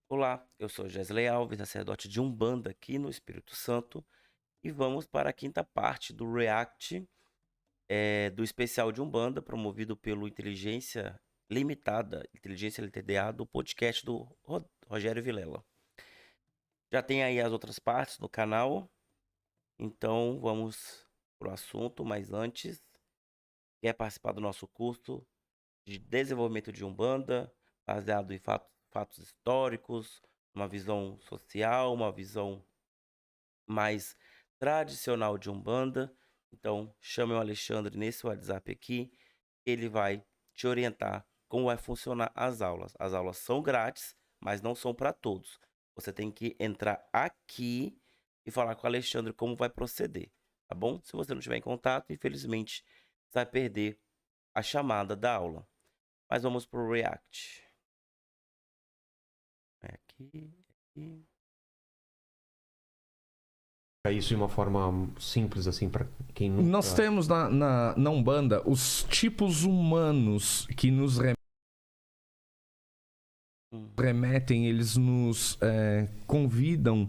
Olá, eu sou Gesley Alves, sacerdote de Umbanda aqui no Espírito Santo, e vamos para a quinta parte do React, do especial de Umbanda, promovido pelo Inteligência Limitada, Inteligência LTDA, do podcast do Rogério Vilela. Já tem aí as outras partes no canal, então vamos pro assunto, mas antes, quer participar do nosso curso de desenvolvimento de Umbanda, baseado em fatos históricos, uma visão social, uma visão mais tradicional de Umbanda. Então, chame o Alexandre nesse WhatsApp aqui, ele vai te orientar como vai funcionar as aulas. As aulas são grátis, mas não são para todos. Você tem que entrar aqui e falar com o Alexandre como vai proceder, tá bom? Se você não tiver em contato, infelizmente, você vai perder a chamada da aula. Mas vamos para o React. Aqui. Isso de uma forma simples, assim, para quem nunca... Nós temos na Umbanda os tipos humanos que nos remetem, eles nos convidam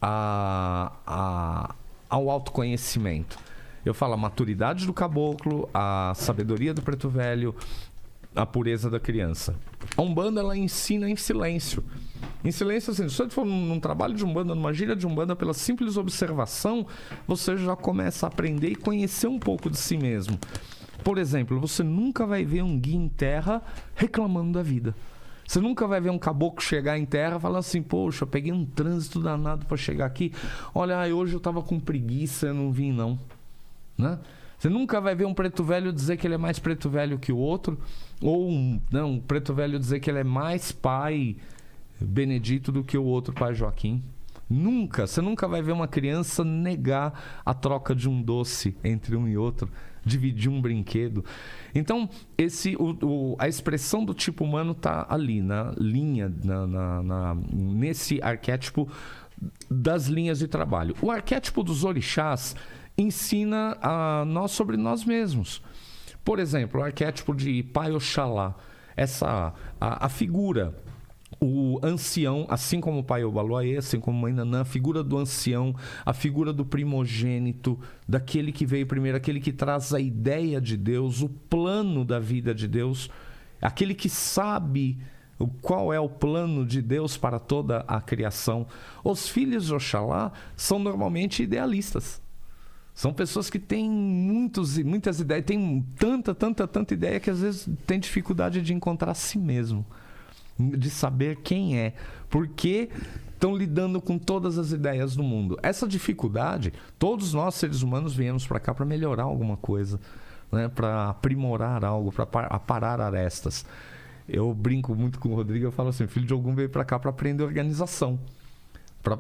ao autoconhecimento. Eu falo a maturidade do caboclo, a sabedoria do preto velho, a pureza da criança. A Umbanda, ela ensina em silêncio. Em silêncio, assim, se você for num trabalho de Umbanda, numa gíria de Umbanda, pela simples observação, você já começa a aprender e conhecer um pouco de si mesmo. Por exemplo, você nunca vai ver um guia em terra reclamando da vida. Você nunca vai ver um caboclo chegar em terra e falar assim, poxa, eu peguei um trânsito danado para chegar aqui. Olha, hoje eu tava com preguiça, eu não vim não. Né? Você nunca vai ver um preto velho dizer que ele é mais preto velho que o outro, ou um preto velho dizer que ele é mais pai Benedito do que o outro pai Joaquim. Nunca. Você nunca vai ver uma criança negar a troca de um doce entre um e outro, dividir um brinquedo. Então, a expressão do tipo humano está ali, na linha, nesse arquétipo das linhas de trabalho. O arquétipo dos orixás ensina a nós sobre nós mesmos. Por exemplo, o arquétipo de Pai Oxalá, a figura, o ancião, assim como o Pai Obaloaê, assim como a Mãe Nanã, a figura do ancião, a figura do primogênito, daquele que veio primeiro, aquele que traz a ideia de Deus, o plano da vida de Deus, aquele que sabe qual é o plano de Deus para toda a criação. Os filhos de Oxalá são normalmente idealistas. São pessoas que têm muitas ideias, têm tanta ideia que às vezes tem dificuldade de encontrar a si mesmo, de saber quem é, porque estão lidando com todas as ideias do mundo. Essa dificuldade, todos nós seres humanos viemos para cá para melhorar alguma coisa, né? Para aprimorar algo, para aparar arestas. Eu brinco muito com o Rodrigo, eu falo assim, filho de Ogum veio para cá para aprender organização. Para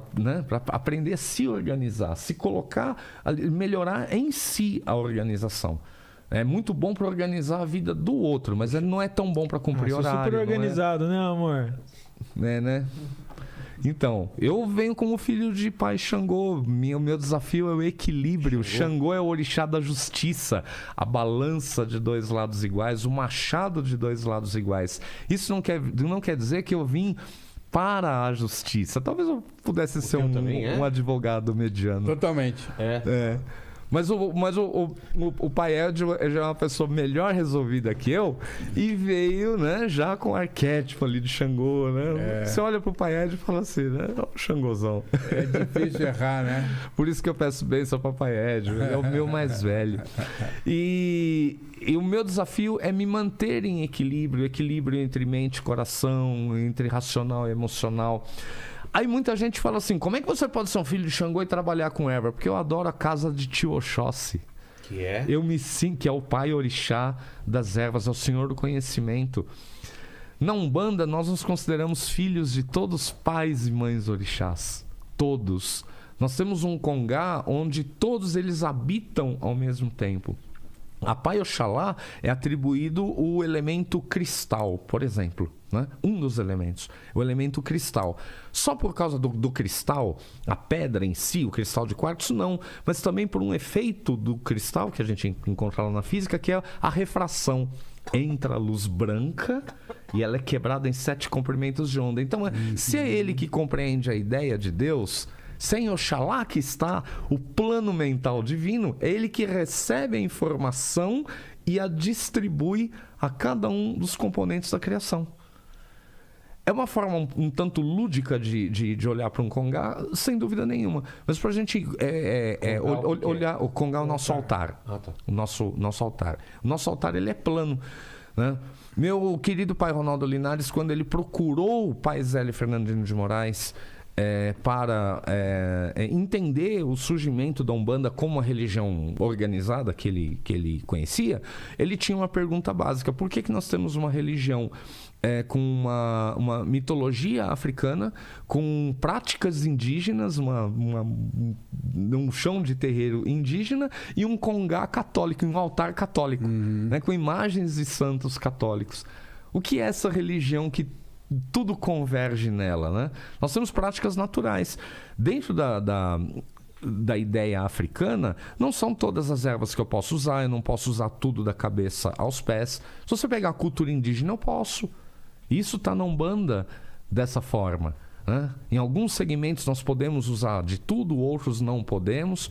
aprender a se organizar, se colocar, melhorar em si a organização. É muito bom para organizar a vida do outro, mas ele não é tão bom para cumprir horário. Super organizado, né, amor? Né? Então, eu venho como filho de pai Xangô. O meu desafio é o equilíbrio. Xangô é o orixá da justiça, a balança de dois lados iguais, o machado de dois lados iguais. Isso não quer dizer que eu vim para a justiça. Talvez eu pudesse ser um advogado mediano. Totalmente. Mas o pai Ed já é uma pessoa melhor resolvida que eu e veio, né, já com o arquétipo ali de Xangô, né? Você olha pro pai Ed e fala assim, né? O Xangôzão. É difícil errar, né? Por isso que eu peço bênção para o pai Ed, ele é o meu mais velho. E o meu desafio é me manter em equilíbrio entre mente e coração, entre racional e emocional. Aí muita gente fala assim, como é que você pode ser um filho de Xangô e trabalhar com erva? Porque eu adoro a casa de tio Oxóssi. Que é? Que é o pai orixá das ervas, é o senhor do conhecimento. Na Umbanda, nós nos consideramos filhos de todos os pais e mães orixás. Todos. Nós temos um congá onde todos eles habitam ao mesmo tempo. A Pai Oxalá é atribuído o elemento cristal, por exemplo, né? Um dos elementos, o elemento cristal. Só por causa do cristal, a pedra em si, o cristal de quartzo, não. Mas também por um efeito do cristal, que a gente encontra lá na física, que é a refração. Entra a luz branca e ela é quebrada em 7 comprimentos de onda. Então, se é ele que compreende a ideia de Deus... Sem Oxalá que está o plano mental divino, é ele que recebe a informação e a distribui a cada um dos componentes da criação. É uma forma um tanto lúdica de olhar para um Congá, sem dúvida nenhuma. Mas para a gente olhar... O Congá é o nosso altar. Ah, tá. O nosso altar. O nosso altar, ele é plano, né? Meu querido pai Ronaldo Linares, quando ele procurou o pai Zélio Fernandino de Moraes... para entender o surgimento da Umbanda como uma religião organizada que ele conhecia, ele tinha uma pergunta básica: por que nós temos uma religião com uma mitologia africana, com práticas indígenas, um chão de terreiro indígena e um congá católico, um altar católico, né, com imagens de santos católicos? O que é essa religião que tudo converge nela, né? Nós temos práticas naturais. Dentro da ideia africana, não são todas as ervas que eu posso usar, eu não posso usar tudo da cabeça aos pés. Se você pegar a cultura indígena, eu posso. Isso está na Umbanda dessa forma, né? Em alguns segmentos nós podemos usar de tudo, outros não podemos.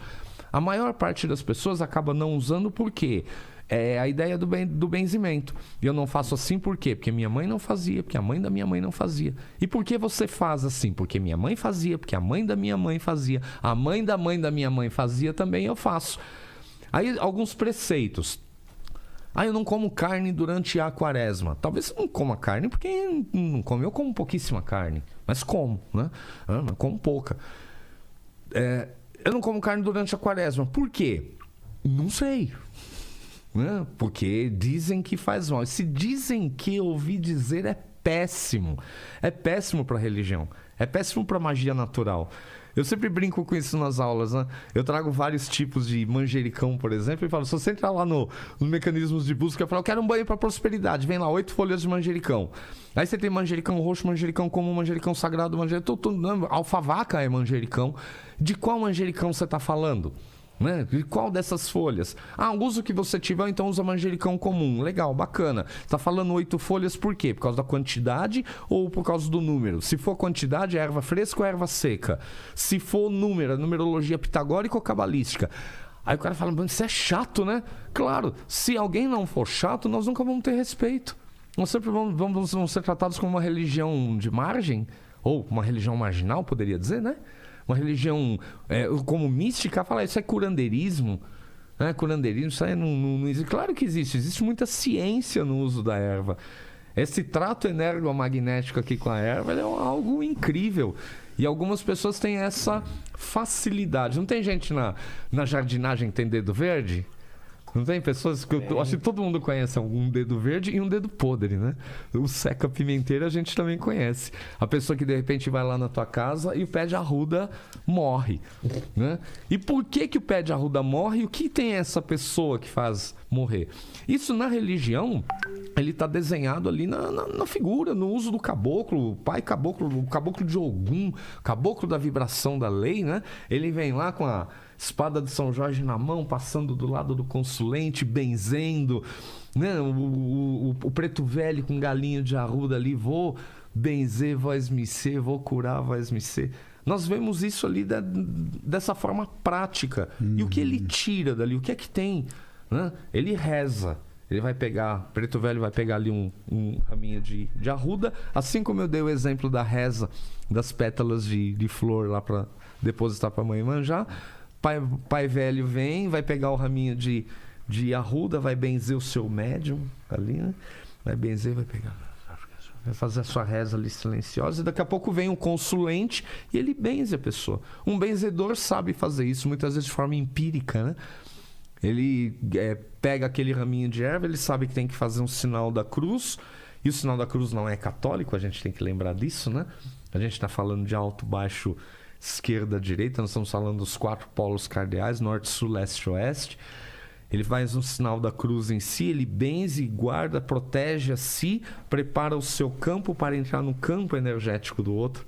A maior parte das pessoas acaba não usando por quê? É a ideia do benzimento. E eu não faço assim por quê? Porque minha mãe não fazia, porque a mãe da minha mãe não fazia. E por que você faz assim? Porque minha mãe fazia, porque a mãe da minha mãe fazia, a mãe da minha mãe fazia, também eu faço. Aí alguns preceitos. Eu não como carne durante a quaresma. Talvez eu não coma carne porque não como. Eu como pouquíssima carne, mas como, né? Mas como pouca. Eu não como carne durante a quaresma. Por quê? Não sei. Porque dizem que faz mal. Se dizem que ouvi dizer, é péssimo. É péssimo para a religião. É péssimo para a magia natural. Eu sempre brinco com isso nas aulas, né? Eu trago vários tipos de manjericão, por exemplo, e falo: se você entrar lá nos mecanismos de busca, eu falo: eu quero um banho para prosperidade. Vem lá, 8 folhas de manjericão. Aí você tem manjericão roxo, manjericão comum, manjericão sagrado, alfavaca é manjericão. De qual manjericão você está falando? Né? De qual dessas folhas? Uso que você tiver, então usa manjericão comum. Legal, bacana. Tá falando 8 folhas por quê? Por causa da quantidade ou por causa do número? Se for quantidade, é erva fresca ou erva seca? Se for número, numerologia pitagórica ou cabalística? Aí o cara fala: isso é chato, né? Claro, se alguém não for chato, nós nunca vamos ter respeito. Nós sempre vamos ser tratados como uma religião de margem, ou uma religião marginal, poderia dizer, né? Uma religião como mística, fala: isso é curandeirismo. Curandeirismo, isso aí não existe. Claro que existe. Existe muita ciência no uso da erva. Esse trato energomagnético aqui com a erva é algo incrível. E algumas pessoas têm essa facilidade. Não tem gente na jardinagem que tem dedo verde? Não tem pessoas que eu acho que todo mundo conhece um dedo verde e um dedo podre, né? O seca-pimenteiro a gente também conhece. A pessoa que de repente vai lá na tua casa e o pé de arruda morre, né? E por que o pé de arruda morre? E o que tem essa pessoa que faz morrer? Isso na religião, ele está desenhado ali na figura, no uso do caboclo, o pai caboclo, o caboclo de Ogum, caboclo da vibração da lei, né? Ele vem lá com a espada de São Jorge na mão, passando do lado do consulente, benzendo, né? O preto velho com galinho de arruda ali: vou benzer, vós me ser, vou curar, vós me ser. Nós vemos isso ali dessa forma prática. E o que ele tira dali? O que é que tem? Né? Ele reza. Ele vai pegar, preto velho vai pegar ali um raminho de arruda, assim como eu dei o exemplo da reza das pétalas de flor lá para depositar para a mãe manjar. Pai velho vai pegar o raminho de arruda, vai benzer o seu médium ali, né? Vai benzer, vai pegar, vai fazer a sua reza ali silenciosa, e daqui a pouco vem um consulente e ele benze a pessoa. Um benzedor sabe fazer isso, muitas vezes de forma empírica, né? Ele pega aquele raminho de erva, ele sabe que tem que fazer um sinal da cruz, e o sinal da cruz não é católico, a gente tem que lembrar disso, né? A gente está falando de alto, baixo, esquerda, direita, nós estamos falando dos 4 polos cardeais: norte, sul, leste, oeste. Ele faz um sinal da cruz em si, ele benze, guarda, protege a si, prepara o seu campo para entrar no campo energético do outro,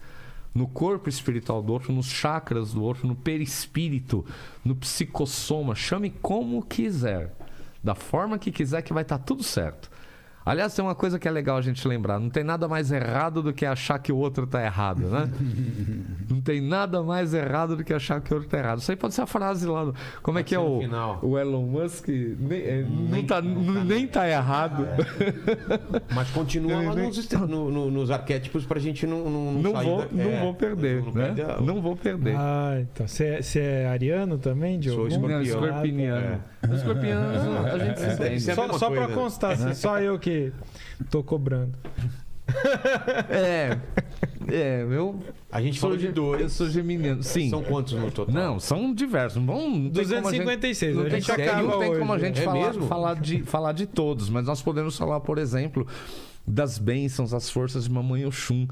no corpo espiritual do outro, nos chakras do outro, no perispírito, no psicossoma. Chame como quiser, da forma que quiser, que vai estar tudo certo. Aliás, tem uma coisa que é legal a gente lembrar. Não tem nada mais errado do que achar que o outro está errado, né? Não tem nada mais errado do que achar que o outro está errado. Isso aí pode ser a frase lá. Como é que é o Elon Musk? Nem tá errado. Mas continua lá nos arquétipos pra gente não sair não vou perder, né? Não vou perder. Ah, então. Você é ariano também, Diogo? Sou escorpião. Escorpiniano. Escorpiano, a gente se entende. Só pra constar, assim, só eu que tô cobrando. A gente falou de dois. Eu sou geminiano. Sim. São quantos no total? Não, são diversos. Não tem 256. Como a gente, A gente acaba não tem como a hoje. gente mesmo? falar de todos, mas nós podemos falar, por exemplo, das bênçãos, as forças de Mamãe Oxum.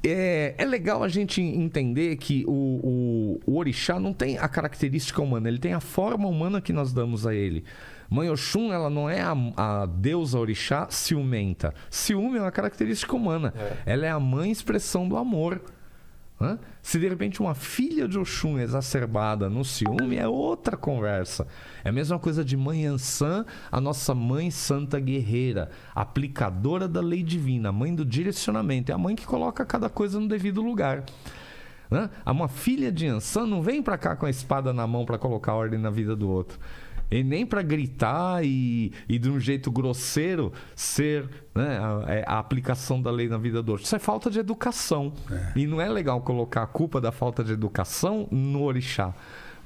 É legal a gente entender que o orixá não tem a característica humana, ele tem a forma humana que nós damos a ele. Mãe Oxum, ela não é a deusa orixá ciumenta. Ciúme é uma característica humana. Ela é a mãe expressão do amor. Hã? Se de repente uma filha de Oxum é exacerbada no ciúme, é outra conversa. É a mesma coisa de Mãe Ansã, a nossa mãe santa guerreira, aplicadora da lei divina, a mãe do direcionamento. É a mãe que coloca cada coisa no devido lugar. Hã? Uma filha de Ansã não vem pra cá com a espada na mão para colocar ordem na vida do outro. E nem para gritar e de um jeito grosseiro ser, né, a aplicação da lei na vida do outro. Isso é falta de educação. E não é legal colocar a culpa da falta de educação no orixá,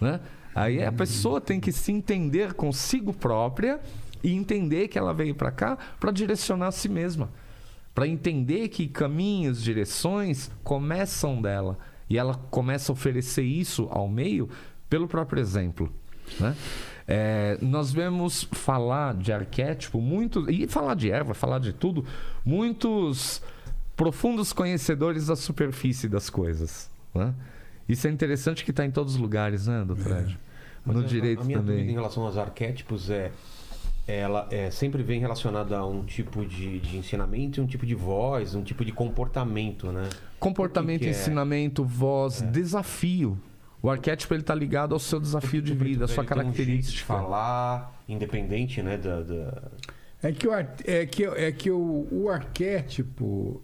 né? Aí a pessoa tem que se entender consigo própria e entender que ela veio para cá para direcionar a si mesma. Para entender que caminhos, direções começam dela. E ela começa a oferecer isso ao meio pelo próprio exemplo, né? Nós vemos falar de arquétipo e falar de erva, falar de tudo, muitos profundos conhecedores da superfície das coisas, né? Isso é interessante, que está em todos os lugares, né, doutor Ed? No direito a minha também. dúvida em relação aos arquétipos ela sempre vem relacionada a um tipo de ensinamento, um tipo de voz, um tipo de comportamento, né? Comportamento, ensinamento, voz, desafio. O arquétipo está ligado ao seu desafio de vida, à sua característica. De falar, independente, né, É que o arquétipo,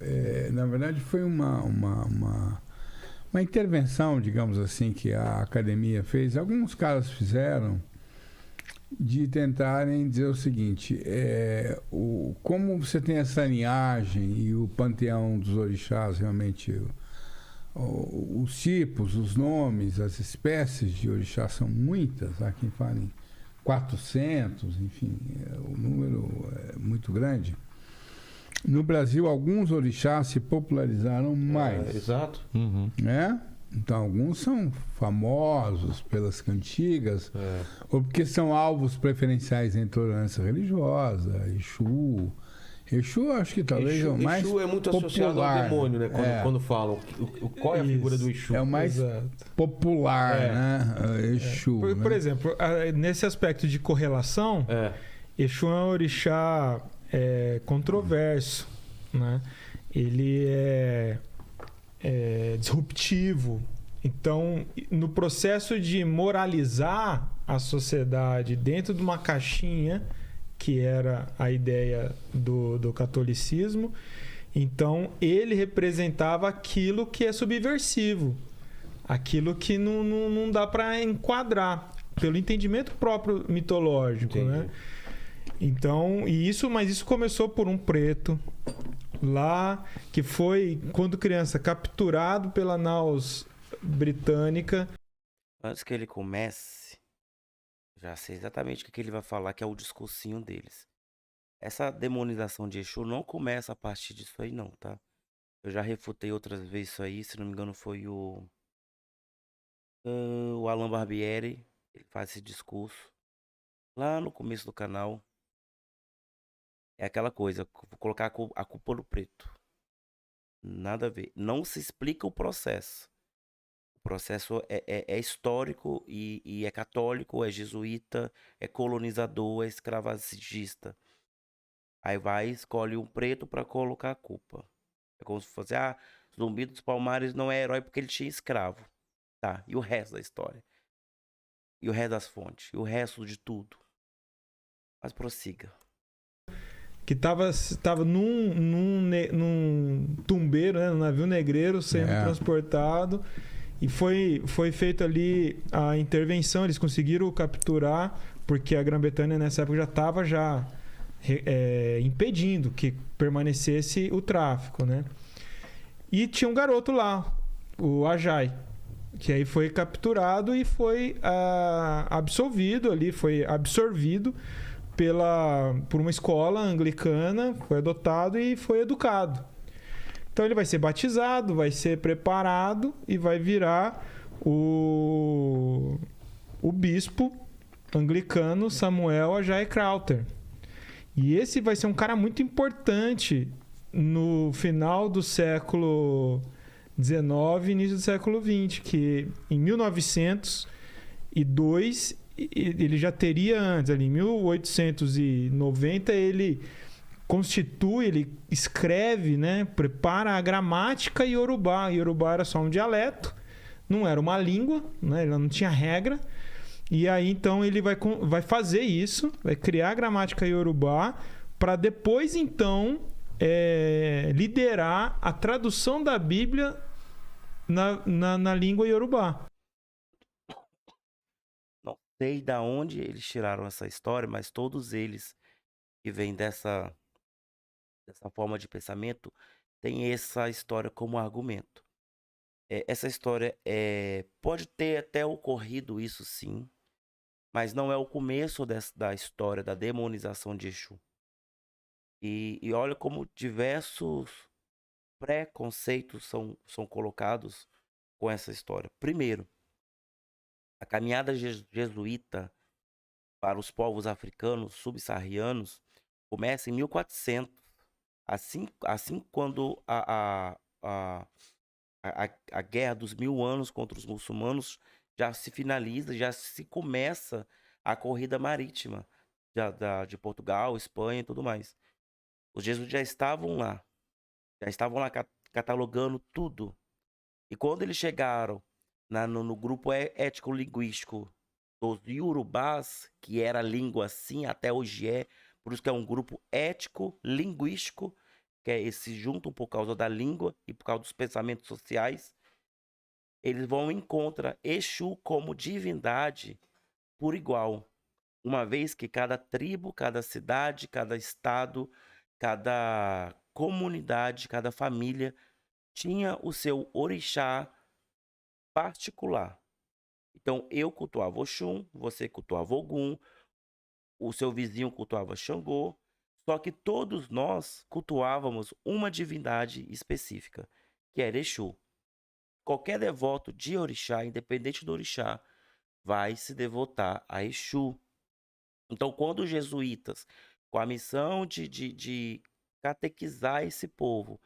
na verdade, foi uma intervenção, digamos assim, que a academia fez. Alguns caras fizeram de tentarem dizer o seguinte: como você tem essa linhagem e o panteão dos orixás, realmente os tipos, os nomes, as espécies de orixá são muitas. Há quem fale em 400, enfim, o número é muito grande. No Brasil, alguns orixás se popularizaram mais. Exato. Uhum. Né? Então, alguns são famosos pelas cantigas, ou porque são alvos preferenciais da intolerância religiosa. Exu, acho que talvez é o mais Exu é muito popular, associado ao demônio, né? Quando falam. Qual é a figura do Exu? É o mais popular, né? Exu. Por exemplo, nesse aspecto de correlação, Exu é um orixá controverso, né? Ele é disruptivo. Então, no processo de moralizar a sociedade dentro de uma caixinha, que era a ideia do catolicismo, então ele representava aquilo que é subversivo, aquilo que não dá para enquadrar pelo entendimento próprio mitológico, né? Então, mas isso começou por um preto lá, que foi, quando criança, capturado pela naus britânica. Antes que ele comece, já sei exatamente o que ele vai falar, que é o discursinho deles. Essa demonização de Exu não começa a partir disso aí, não, tá? Eu já refutei outras vezes isso aí, se não me engano foi o Alan Barbieri, ele faz esse discurso lá no começo do canal. É aquela coisa, vou colocar a culpa no preto. Nada a ver. Não se explica o processo. O processo é histórico e é católico, é jesuíta, é colonizador, é escravagista. Aí vai, escolhe um preto para colocar a culpa. É como se fosse, Zumbi dos Palmares não é herói porque ele tinha escravo. Tá, e o resto da história? E o resto das fontes? E o resto de tudo? Mas prossiga. Que tava num tumbeiro, né, num navio negreiro sendo transportado, e foi feito ali a intervenção. Eles conseguiram capturar, porque a Grã-Bretanha nessa época já estava impedindo que permanecesse o tráfico, né? E tinha um garoto lá, o Ajay, que aí foi capturado e foi absolvido ali, foi absorvido por uma escola anglicana, foi adotado e foi educado. Então ele vai ser batizado, vai ser preparado e vai virar o bispo anglicano Samuel Ajay Crowther. E esse vai ser um cara muito importante no final do século XIX, início do século XX, que em 1902 ele já teria antes, ali em 1890, ele constitui, ele escreve, né, prepara a gramática iorubá. Iorubá era só um dialeto, não era uma língua, né, ela não tinha regra. E aí então ele vai fazer isso, vai criar a gramática iorubá para depois então liderar a tradução da Bíblia na língua iorubá. Não sei de onde eles tiraram essa história, mas todos eles que vêm dessa forma de pensamento têm essa história como argumento. Essa história pode ter até ocorrido isso sim, mas não é o começo da história da demonização de Exu. E olha como diversos preconceitos são colocados com essa história. Primeiro, a caminhada jesuíta para os povos africanos subsaarianos começa em 1400. Assim quando a Guerra dos 1000 Anos contra os muçulmanos já se finaliza, já se começa a corrida marítima de Portugal, Espanha e tudo mais. Os jesuítas já estavam lá catalogando tudo. E quando eles chegaram no grupo ético-linguístico dos Iorubás, que era a língua assim, até hoje por isso que é um grupo ético-linguístico, que se juntam por causa da língua e por causa dos pensamentos sociais, eles vão encontrar Exu como divindade por igual. Uma vez que cada tribo, cada cidade, cada estado, cada comunidade, cada família tinha o seu orixá particular. Então, eu cultuava Oxum, você cultuava Ogum, o seu vizinho cultuava Xangô, só que todos nós cultuávamos uma divindade específica, que era Exu. Qualquer devoto de orixá, independente do orixá, vai se devotar a Exu. Então, quando os jesuítas, com a missão de catequizar esse povo,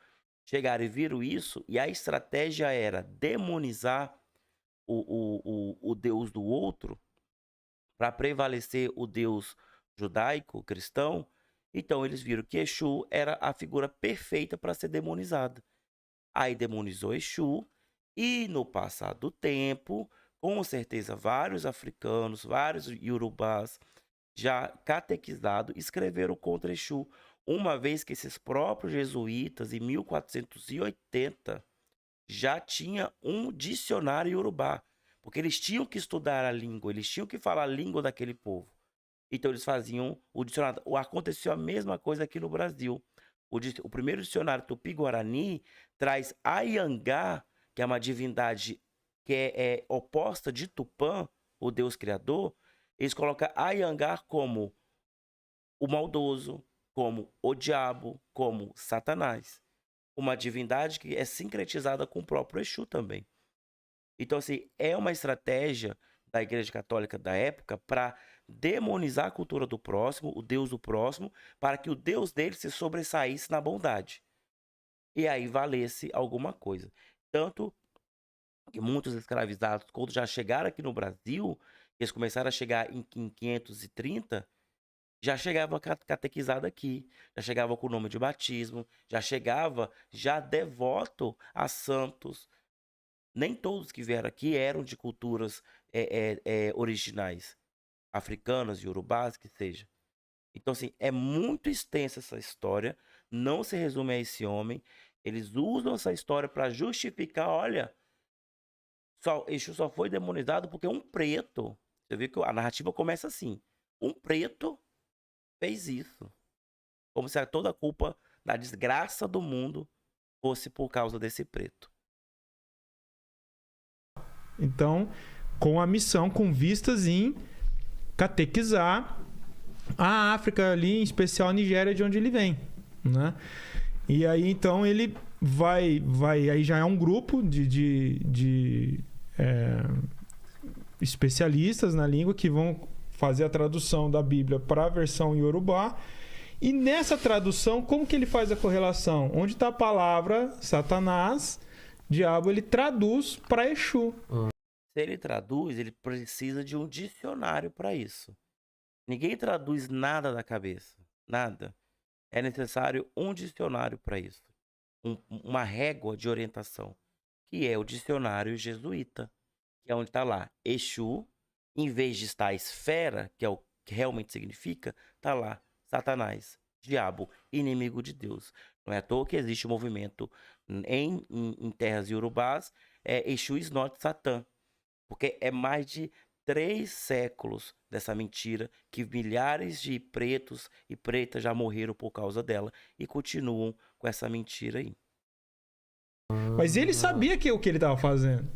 chegaram e viram isso, e a estratégia era demonizar o Deus do outro, para prevalecer o Deus judaico, cristão, então eles viram que Exu era a figura perfeita para ser demonizada. Aí demonizou Exu, e no passar do tempo, com certeza vários africanos, vários iorubás, já catequizados, escreveram contra Exu, uma vez que esses próprios jesuítas, em 1480, já tinha um dicionário iorubá, porque eles tinham que estudar a língua, eles tinham que falar a língua daquele povo. Então eles faziam o dicionário. Aconteceu a mesma coisa aqui no Brasil. O primeiro dicionário Tupi-Guarani traz Ayangá, que é uma divindade que é oposta de Tupã, o Deus Criador. Eles colocam Ayangá como o maldoso, como o diabo, como Satanás. Uma divindade que é sincretizada com o próprio Exu também. Então, assim, é uma estratégia da Igreja Católica da época para demonizar a cultura do próximo, o Deus do próximo, para que o Deus dele se sobressaísse na bondade. E aí valesse alguma coisa. Tanto que muitos escravizados, quando já chegaram aqui no Brasil, eles começaram a chegar em 530, já chegava catequizado aqui, já chegava com o nome de batismo, já chegava já devoto a santos. Nem todos que vieram aqui eram de culturas originais, africanas, iorubás, que seja. Então, assim, é muito extensa essa história, não se resume a esse homem. Eles usam essa história para justificar, olha, Exu só foi demonizado porque um preto, você vê que a narrativa começa assim, um preto fez isso. Como se toda a culpa da desgraça do mundo fosse por causa desse preto. Então, com a missão, com vistas em catequizar a África ali, em especial a Nigéria, de onde ele vem, né? E aí, então, ele vai aí já é um grupo de especialistas na língua que vão fazer a tradução da Bíblia para a versão iorubá. E nessa tradução, como que ele faz a correlação? Onde está a palavra Satanás, diabo, ele traduz para Exu. Se ele traduz, ele precisa de um dicionário para isso. Ninguém traduz nada da cabeça. Nada. É necessário um dicionário para isso. Uma régua de orientação. Que é o dicionário jesuíta. Que é onde está lá Exu. Em vez de estar esfera, que é o que realmente significa, está lá Satanás, diabo, inimigo de Deus. Não é à toa que existe um movimento em terras iorubás, Exu is not Satan. Porque é mais de 3 séculos dessa mentira que milhares de pretos e pretas já morreram por causa dela e continuam com essa mentira aí. Mas ele sabia o que ele estava fazendo.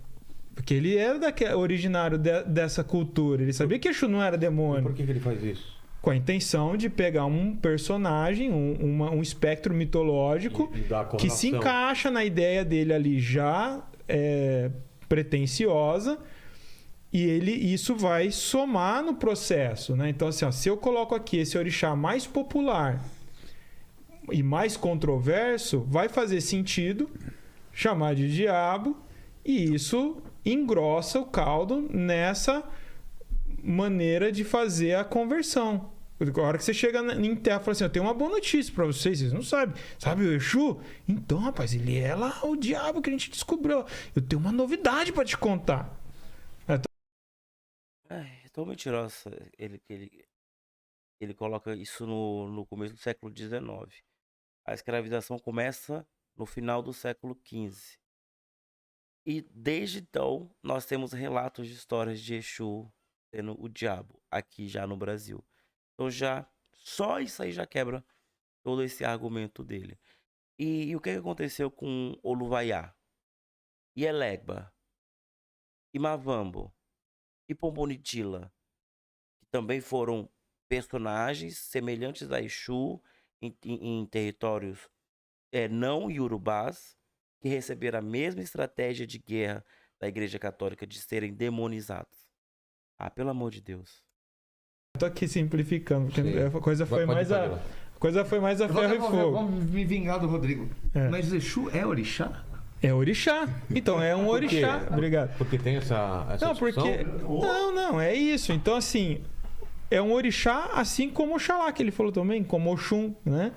Porque ele era originário dessa cultura. Ele sabia que Exu não era E demônio. por que ele faz isso? Com a intenção de pegar um personagem, um espectro mitológico E dar a que se correlação. encaixa na ideia dele ali já pretensiosa, e isso vai somar no processo, né? Então, assim, ó, se eu coloco aqui esse orixá mais popular e mais controverso, vai fazer sentido chamar de diabo, e isso engrossa o caldo nessa maneira de fazer a conversão. A hora que você chega em terra e fala assim, eu tenho uma boa notícia pra vocês não sabem. Sabe o Exu? Então, rapaz, ele é lá o diabo que a gente descobriu. Eu tenho uma novidade pra te contar. Então mentiroso. Ele coloca isso no começo do século XIX. A escravização começa no final do século XV. E desde então, nós temos relatos de histórias de Exu sendo o diabo aqui já no Brasil. Então só isso aí já quebra todo esse argumento dele. E o que aconteceu com Oluvaiá? E Elegba? E Mavambo? E Pombonitila? Que também foram personagens semelhantes a Exu em territórios não iorubás, que receberam a mesma estratégia de guerra da Igreja Católica de serem demonizados. Ah, pelo amor de Deus. Tô aqui simplificando, porque Sim. a coisa foi mais a ferro e fogo. Vamos me vingar do Rodrigo. É. Mas Exu é orixá? É orixá. Então, é um Por quê? orixá. Obrigado. Porque tem essa Não, discussão? porque... Não, é isso. Então, assim, é um orixá, assim como Oxalá, que ele falou também, como Oxum, né?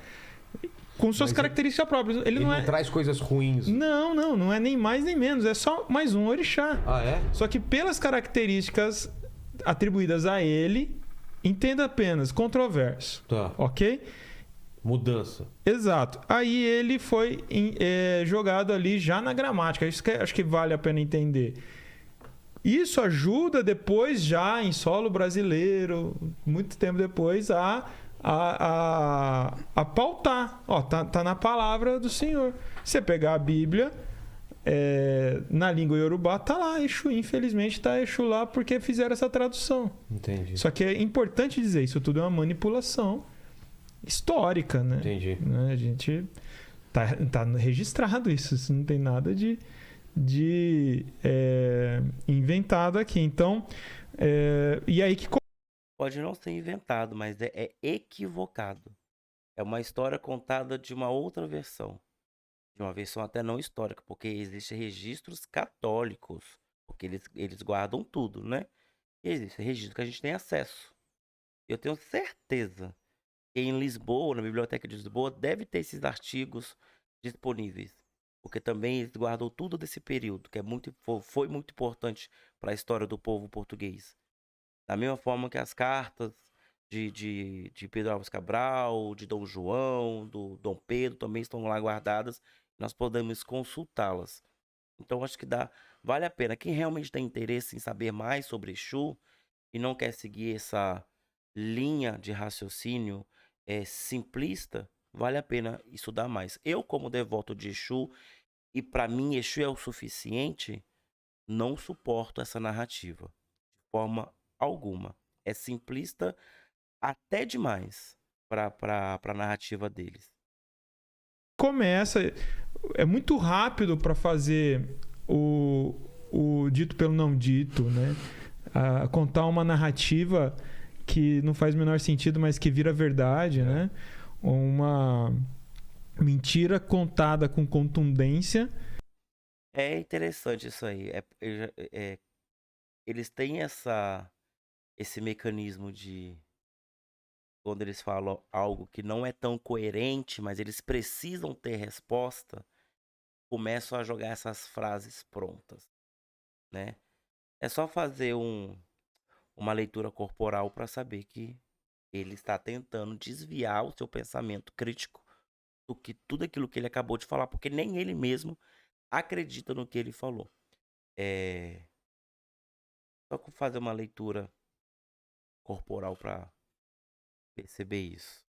Com suas Mas características próprias. Ele Ele não não é... traz coisas ruins. Não é nem mais nem menos. É só mais um orixá. Ah, é? Só que pelas características atribuídas a ele, entenda apenas controverso. Tá. Ok? Mudança. Exato. Aí ele foi jogado ali já na gramática. Isso que acho que vale a pena entender. Isso ajuda depois, já em solo brasileiro, muito tempo depois, a pautar. Ó, tá na palavra do Senhor. Você pegar a Bíblia, na língua iorubá, tá lá Exu. Infelizmente tá Exu lá porque fizeram essa tradução. Entendi. Só que é importante dizer, isso tudo é uma manipulação histórica, né? Entendi. Né? A gente tá registrado isso não tem nada de inventado aqui. Então, e aí que Pode não ser inventado, mas é equivocado. É uma história contada de uma outra versão. de uma versão até não histórica, porque existem registros católicos, porque eles guardam tudo, né? E existe registro que a gente tem acesso. Eu tenho certeza que em Lisboa, na Biblioteca de Lisboa, deve ter esses artigos disponíveis. Porque também eles guardam tudo desse período, que foi muito importante para a história do povo português. Da mesma forma que as cartas de Pedro Álvares Cabral, de Dom João, do Dom Pedro, também estão lá guardadas. Nós podemos consultá-las. Então, acho que vale a pena. Quem realmente tem interesse em saber mais sobre Exu e não quer seguir essa linha de raciocínio simplista, vale a pena estudar mais. Eu, como devoto de Exu, e para mim Exu é o suficiente, não suporto essa narrativa de forma alguma. É simplista até demais para a narrativa deles. Começa, é muito rápido para fazer o dito pelo não dito, né? Contar uma narrativa que não faz o menor sentido, mas que vira verdade, né? Uma mentira contada com contundência. É interessante isso aí. Eles têm esse mecanismo de, quando eles falam algo que não é tão coerente, mas eles precisam ter resposta, começam a jogar essas frases prontas, né? É só fazer uma leitura corporal para saber que ele está tentando desviar o seu pensamento crítico do que tudo aquilo que ele acabou de falar, porque nem ele mesmo acredita no que ele falou. Só fazer uma leitura corporal para perceber isso.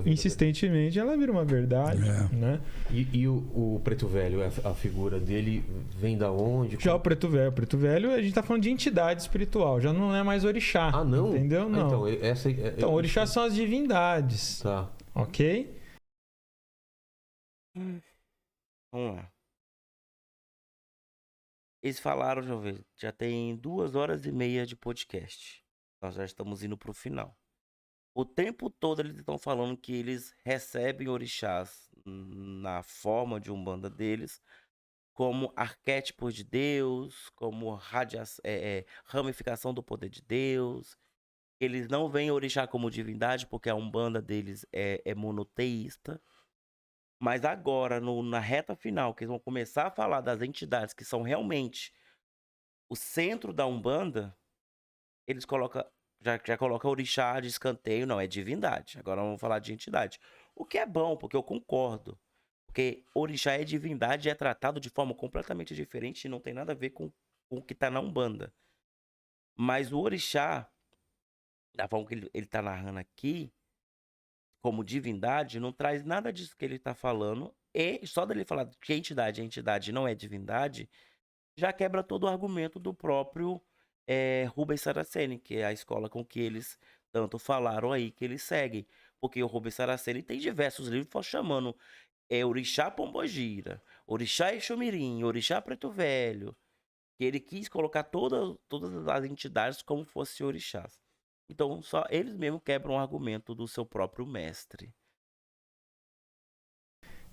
Insistentemente ela vira uma verdade, né? E o Preto Velho, a figura dele vem da onde? Já o Preto Velho, a gente tá falando de entidade espiritual, já não é mais orixá. Ah, não? Entendeu? Não. Então, orixá são as divindades. Tá. Ok? Vamos lá. Eles falaram, deixa eu ver, já tem 2h30 de podcast. Nós já estamos indo pro final. O tempo todo eles estão falando que eles recebem orixás na forma de umbanda deles como arquétipos de Deus, como ramificação do poder de Deus. Eles não veem orixá como divindade porque a umbanda deles é monoteísta. Mas agora, na reta final, que eles vão começar a falar das entidades que são realmente o centro da umbanda, eles colocam... Já coloca orixá de escanteio, não, é divindade. Agora vamos falar de entidade. O que é bom, porque eu concordo. Porque orixá é divindade e é tratado de forma completamente diferente e não tem nada a ver com o que está na Umbanda. Mas o orixá, da forma que ele está narrando aqui, como divindade, não traz nada disso que ele está falando. E só dele falar que a entidade não é divindade, já quebra todo o argumento do próprio... Rubens Saraceni, que é a escola com que eles tanto falaram aí que eles seguem, porque o Rubens Saraceni tem diversos livros chamando Orixá Pombogira, Orixá Exumirim, Orixá Preto Velho, que ele quis colocar todas as entidades como fossem orixás. Então só eles mesmos quebram o argumento do seu próprio mestre.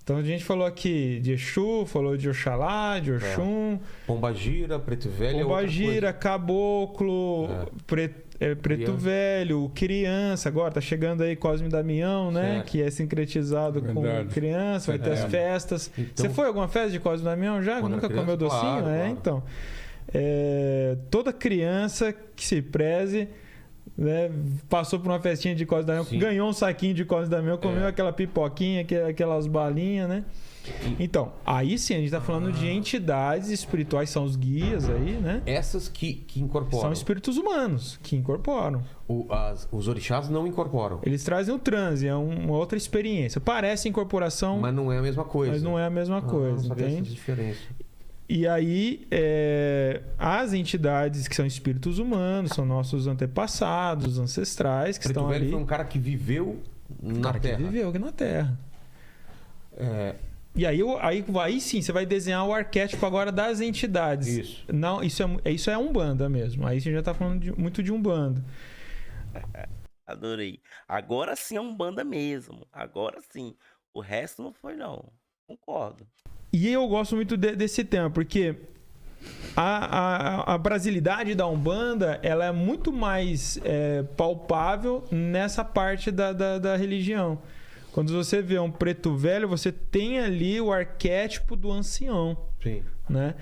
Então a gente falou aqui de Exu, falou de Oxalá, de Oxum. Pombagira, Preto Velho. Pombagira, Caboclo, Preto Velho, Criança. Agora tá chegando aí Cosme e Damião, né? Certo. Que é sincretizado com criança, vai ter as festas. Então, você foi a alguma festa de Cosme e Damião já? Nunca comeu docinho? Claro. Então. Toda criança que se preze, né, passou por uma festinha de Cosme e Damião, ganhou um saquinho de Cosme e Damião, comeu aquela pipoquinha, aquelas balinhas, né? Então, aí sim, a gente tá falando de entidades espirituais, são os guias aí, né? Essas que incorporam. São espíritos humanos que incorporam. Os orixás não incorporam. Eles trazem o transe, é uma outra experiência. Parece incorporação, mas não é a mesma coisa. Mas não é a mesma coisa, entende? E aí, as entidades que são espíritos humanos, são nossos antepassados, ancestrais, que Preto estão Velho ali. foi um cara que viveu na Terra. Que viveu aqui na Terra. E aí sim, você vai desenhar o arquétipo agora das entidades. Isso. Não, isso é Umbanda mesmo. Aí você já tá falando muito de Umbanda. Adorei. Agora sim é Umbanda mesmo. Agora sim. O resto não foi, não. Concordo. E eu gosto muito desse tema, porque a brasilidade da Umbanda, ela é muito mais palpável nessa parte da religião. Quando você vê um preto velho, você tem ali o arquétipo do ancião. Sim. Né?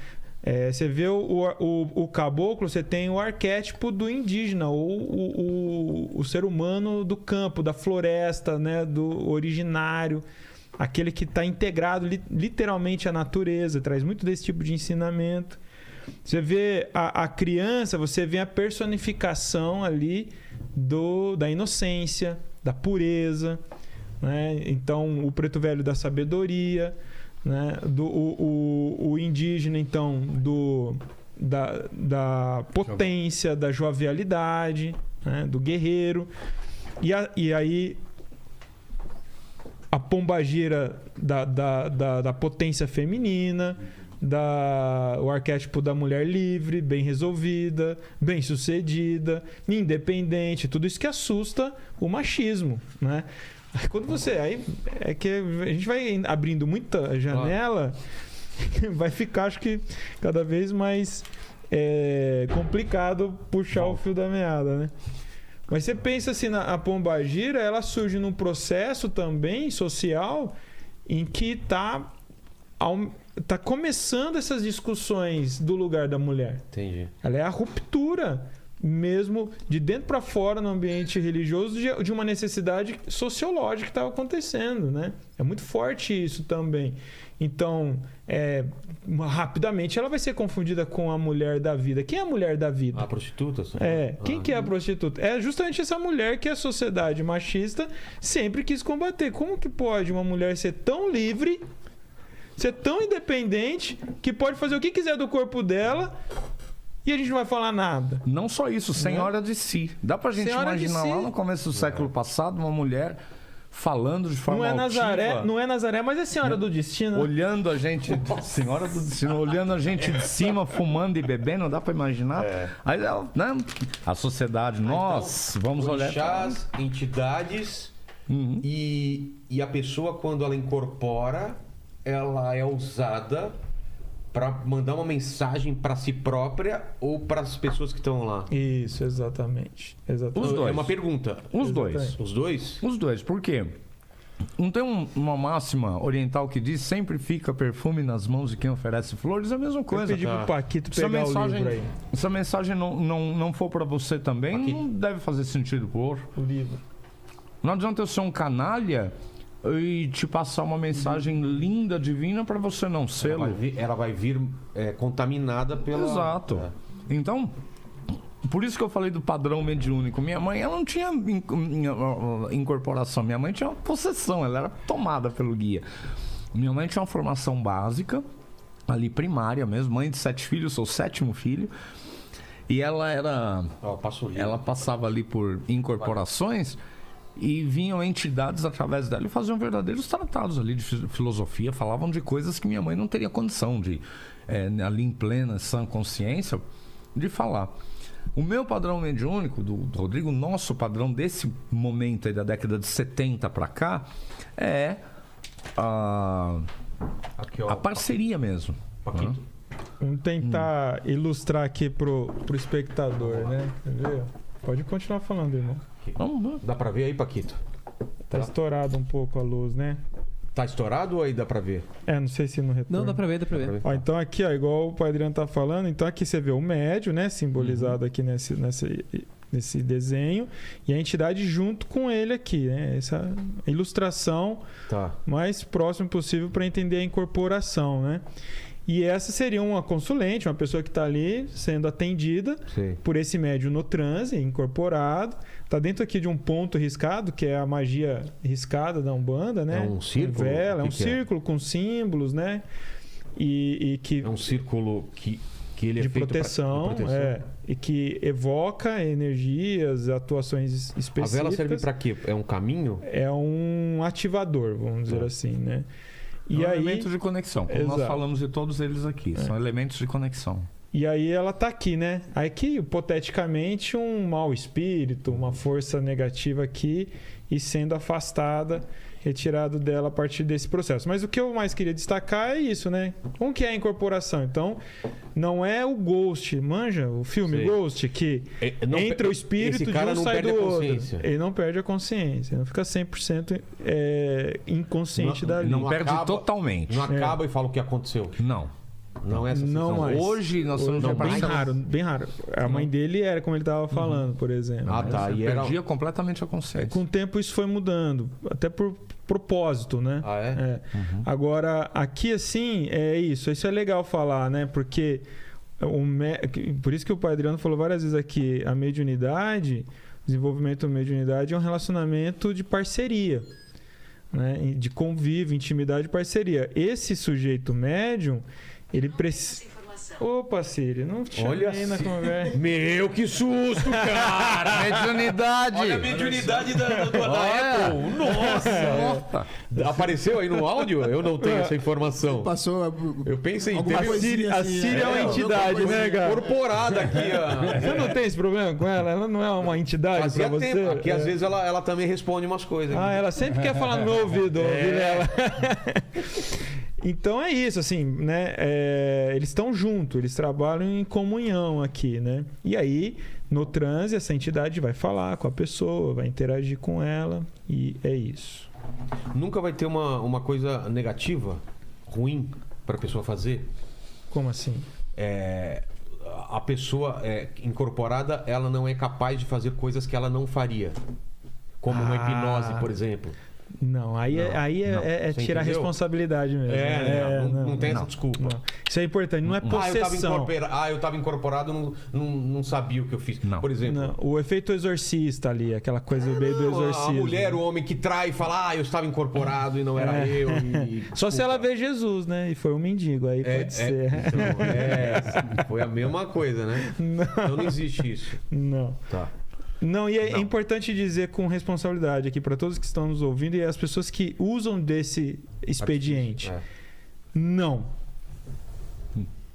Você vê o caboclo, você tem o arquétipo do indígena, ou o ser humano do campo, da floresta, né? Do originário, aquele que está integrado literalmente à natureza, traz muito desse tipo de ensinamento. Você vê a criança, você vê a personificação ali da inocência, da pureza, né? Então, o preto velho da sabedoria, né? O indígena, então, da potência, da jovialidade, né? Do guerreiro. E aí, a pombagira da potência feminina, o arquétipo da mulher livre, bem resolvida, bem sucedida, independente, tudo isso que assusta o machismo, né? Quando aí é que a gente vai abrindo muita janela, vai ficar, acho que, cada vez mais complicado puxar o fio da meada, né? Mas você pensa assim, a pombagira, ela surge num processo também social em que tá começando essas discussões do lugar da mulher. Entendi. Ela é a ruptura mesmo de dentro para fora no ambiente religioso de uma necessidade sociológica que estava acontecendo, né? É muito forte isso também. Então, rapidamente ela vai ser confundida com a mulher da vida. Quem é a mulher da vida? A prostituta? Quem que é a prostituta? É justamente essa mulher que a sociedade machista sempre quis combater. Como que pode uma mulher ser tão livre, ser tão independente, que pode fazer o que quiser do corpo dela e a gente não vai falar nada? Não só isso, senhora de si. Dá pra gente Senhora de imaginar si. lá no começo do século passado uma mulher falando de forma altiva, Não é Nazaré, mas é Senhora do Destino. olhando a gente, senhora do destino, olhando a gente de cima, fumando e bebendo, dá pra imaginar? Aí, né? A sociedade, nós vamos olhar Orixás, entidades e a pessoa, quando ela incorpora, ela é usada para mandar uma mensagem para si própria ou para as pessoas que estão lá? Isso, exatamente. Os dois. É uma pergunta. os dois. Os dois? Os dois, por quê? Não tem uma máxima oriental que diz sempre fica perfume nas mãos de quem oferece flores? É a mesma Eu coisa. pedi pro Paquito Se a pegar o mensagem, livro aí. se a mensagem não for para você também, Paquito. não deve fazer sentido pro outro. O livro. Não adianta eu ser um canalha e te passar uma mensagem linda, divina, para você não ser. Ela vai vir contaminada pela... Exato. Então, por isso que eu falei do padrão mediúnico. Minha mãe, ela não tinha incorporação. Minha mãe tinha uma possessão, ela era tomada pelo guia. Minha mãe tinha uma formação básica, ali primária mesmo, mãe de 7 filhos, sou o 7º filho. E ela era... ela passava ali por incorporações e vinham entidades através dela e faziam verdadeiros tratados ali de filosofia, falavam de coisas que minha mãe não teria condição de, ali em plena sã consciência, de falar. O meu padrão mediúnico, do Rodrigo, nosso padrão desse momento aí da década de 70 para cá, é a parceria mesmo. Paquito. Vamos tentar ilustrar aqui pro espectador, né? Entendeu? Pode continuar falando, irmão. Vamos. Dá pra ver aí, Paquito? Tá estourado um pouco a luz, né? Tá estourado ou aí dá pra ver? Não sei se no retorno. Não, dá pra ver, dá pra ver. Ó, então aqui, ó, igual o Pai Adriano tá falando, então aqui você vê o médio, né? Simbolizado aqui nesse desenho. E a entidade junto com ele aqui, né? Essa ilustração Tá. mais próximo possível para entender a incorporação, né? E essa seria uma consulente, uma pessoa que está ali sendo atendida Sim. por esse médium no transe, incorporado. Está dentro aqui de um ponto riscado, que é a magia riscada da Umbanda, né? É um círculo? Com vela, O que um círculo com símbolos, né? E que É um círculo que ele é de feito proteção, e que evoca energias, atuações A específicas. vela serve pra quê? É um caminho? É um ativador, vamos dizer assim, né? E É um aí, elemento de conexão, como nós Exato. falamos de todos eles aqui. São elementos de conexão. E aí ela tá aqui, né? Aqui, hipoteticamente, um mau espírito, uma força negativa aqui e sendo afastada. retirado dela a partir desse processo. Mas o que eu mais queria destacar é isso, né? Como que é a incorporação? Então, não é o Ghost, manja? O filme Sei. Ghost, que entra o espírito esse de cara um, não sai perde do a outro. consciência. Ele não perde a consciência, ele não fica 100% inconsciente dali. Não perde totalmente. Não acaba e fala o que aconteceu. Não. Não é essa Não sensação. mais. Hoje nós estamos Não, já bem passando- raro, bem raro. A mãe dele era como ele estava falando, por exemplo. Ah, tá. Você E era... perdia completamente a consciência. Com o tempo isso foi mudando, até por propósito, né? Ah, é? Agora, aqui assim, é isso. Isso é legal falar, né? Porque por isso que o pai Adriano falou várias vezes aqui, a mediunidade, desenvolvimento da mediunidade é um relacionamento de parceria, né? De convívio, intimidade e parceria. Esse sujeito médium, ele precisa... Opa, Siri, não te Olha chamei na assim. conversa. Meu, que susto, cara! Mediunidade! Olha a mediunidade da Olha. Apple. Nossa! Apareceu aí no áudio? Eu não tenho essa informação. Passou. Eu pensei em alguma ter coisinha A assim, Siri é uma entidade, né, cara? incorporada aqui. Você não tem esse problema com ela? Ela não é uma entidade Fazia pra você? tempo. Aqui, às É. vezes, ela também responde umas coisas. Ah, ela sempre quer falar no meu ouvido, ouvi ela. Então é isso, assim, né? Eles estão juntos, eles trabalham em comunhão aqui, né? E aí, no transe, essa entidade vai falar com a pessoa, vai interagir com ela, e é isso. Nunca vai ter uma coisa negativa, ruim, pra pessoa fazer? Como assim? A pessoa incorporada, ela não é capaz de fazer coisas que ela não faria. Como uma hipnose, por exemplo. Não, aí é Você tirar a entendeu? responsabilidade mesmo. Não tem essa desculpa. Não. Isso é importante, não é possessão. Eu estava incorporado, não sabia o que eu fiz. Não. Por exemplo, Não, o efeito exorcista ali, aquela coisa do meio do exorcismo. a mulher, o homem que trai e fala, eu estava incorporado e não era eu. Só se ela vê Jesus, né? E foi um mendigo, aí pode ser. Então, foi a mesma coisa, né? Então não existe isso. Não. Tá. Não, e é Não. importante dizer com responsabilidade aqui para todos que estão nos ouvindo e as pessoas que usam desse expediente. É. Não.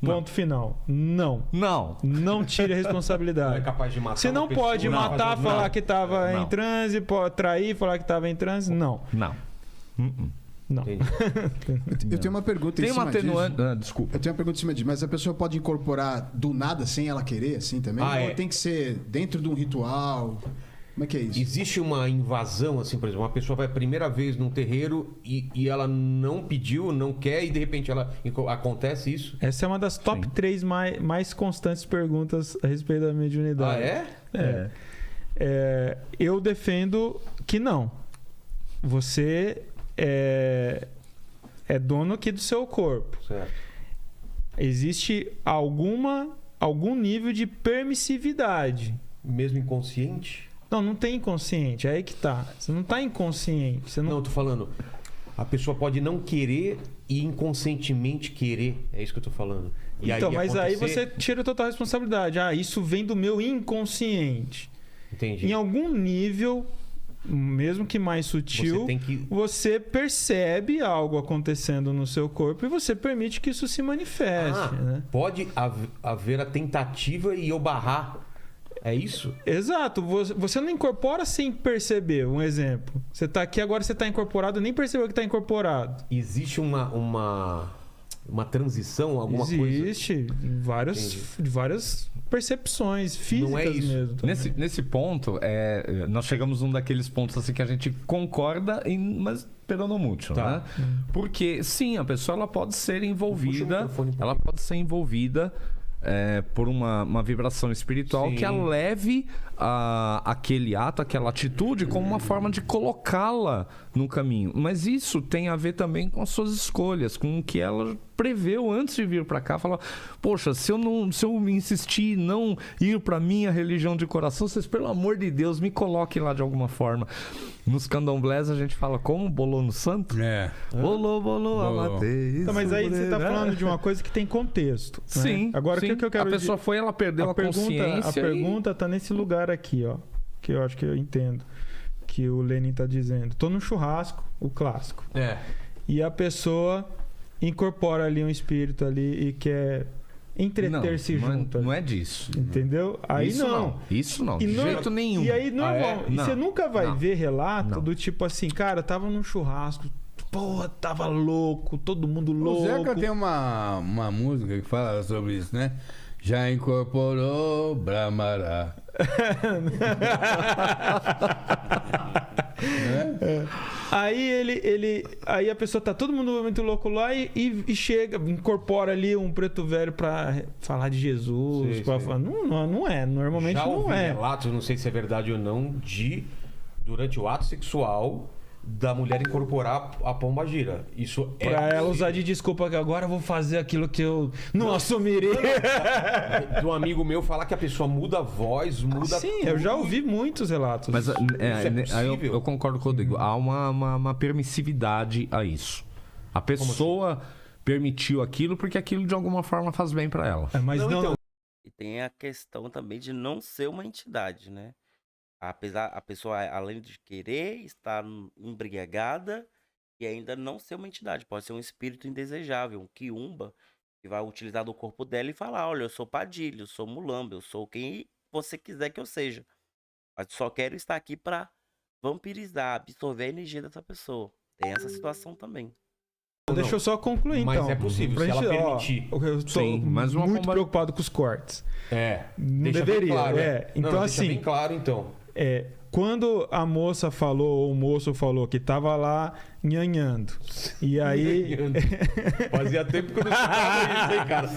Ponto final. Não. Não. Não tire a Não é responsabilidade. capaz de matar Você não uma pessoa, pode não matar, fazer- falar não. que estava Não. em transe, trair, falar que estava em transe. Não. Não. Não. Entendi. Eu tenho uma pergunta Tem em uma cima disso. atenuante. Desculpa. Eu tenho uma pergunta em cima disso, mas a pessoa pode incorporar do nada sem ela querer, assim também? Ah, Ou é. tem que ser dentro de um ritual? Como é que é isso? Existe uma invasão, assim, por exemplo, uma pessoa vai a primeira vez num terreiro e ela não pediu, não quer, e de repente acontece isso? Essa é uma das top 3 mais constantes perguntas a respeito da mediunidade. Ah, é? Eu defendo que não. Você é dono aqui do seu corpo. Certo. Existe algum nível de permissividade. Mesmo inconsciente? Não tem inconsciente. É aí que tá. Você não tá inconsciente. Você Não, não... eu tô falando. A pessoa pode não querer e inconscientemente querer. É isso que eu tô falando. E Então, mas aí acontecer- você tira total responsabilidade. Isso vem do meu inconsciente. Entendi. Em algum nível, mesmo que mais sutil, Você tem que... você percebe algo acontecendo no seu corpo e você permite que isso se manifeste, né? Pode haver a tentativa e eu barrar. É isso? Exato. Você não incorpora sem perceber. Um exemplo. Você está aqui agora, você está incorporado, nem percebeu que está incorporado. Existe uma transição, alguma coisa? Existe várias percepções físicas Não é isso. mesmo. Nesse ponto, nós chegamos num daqueles pontos assim que a gente concorda, mas pero no mucho, Tá. né? Porque, sim, a pessoa ela pode ser Puxa o envolvida, microfone um pouquinho. ela pode ser envolvida por uma vibração espiritual Sim. que a leve aquele ato, aquela atitude como uma forma de colocá-la no caminho. Mas isso tem a ver também com as suas escolhas, com o que ela preveu antes de vir para cá. Falar, poxa, se eu insistir em não ir para minha religião de coração, vocês, pelo amor de Deus, me coloquem lá de alguma forma. Nos candomblés a gente fala como? Bolou no santo? Bolou, amatei. Então, mas aí você está falando de uma coisa que tem contexto. Né? Sim. Agora, sim. o que eu quero A pessoa foi, ela perdeu a consciência. A pergunta tá nesse lugar aqui, ó. Que eu acho que eu entendo. Que o Lenin tá dizendo. Tô no churrasco, o clássico. É. E a pessoa incorpora ali um espírito ali e quer entreter-se junto. Não é disso. Entendeu? Aí Isso não. Isso não, E de não- jeito nenhum. E aí, normal. E Não. você nunca vai Não. ver relato Não. do tipo assim, cara, tava num churrasco, porra, tava louco, todo mundo O louco. Zeca tem uma música que fala sobre isso, né? Já incorporou Bramará. Né? Aí a pessoa tá todo mundo muito louco lá e chega, incorpora ali um preto velho pra falar de Jesus. Sim, pra sim. falar, não é, normalmente Já não ouvi é. relatos, não sei se é verdade ou não, durante o ato sexual, da mulher incorporar a pombagira. Isso é Pra ela possível. usar de desculpa que agora eu vou fazer aquilo que eu não assumiria. Do amigo meu falar que a pessoa muda a voz, muda Sim, tudo. eu já ouvi muitos relatos. Mas Isso é aí possível? eu concordo com o Rodrigo. Há uma permissividade a isso. A pessoa permitiu aquilo porque aquilo de alguma forma faz bem pra ela. Mas Não, não, então, E tem a questão também de não ser uma entidade, né? Apesar a pessoa, além de querer estar embriagada e ainda não ser uma entidade, pode ser um espírito indesejável, um quiumba, que vai utilizar do corpo dela e falar: olha, eu sou Padilha, eu sou Mulamba, eu sou quem você quiser que eu seja. Mas só quero estar aqui pra vampirizar, absorver a energia dessa pessoa. Tem essa situação também. deixa eu só concluir, Mas então. é possível, Pra se ela gente- ó, permitir. eu tô Sim, mas uma muito pomba- preocupado com os cortes. Não deveria, Claro, Então, Não, assim, deixa bem claro, então. Quando a moça falou, ou o moço falou que tava lá nhanhando, e aí... Fazia tempo que eu não escutava isso, hein, cara?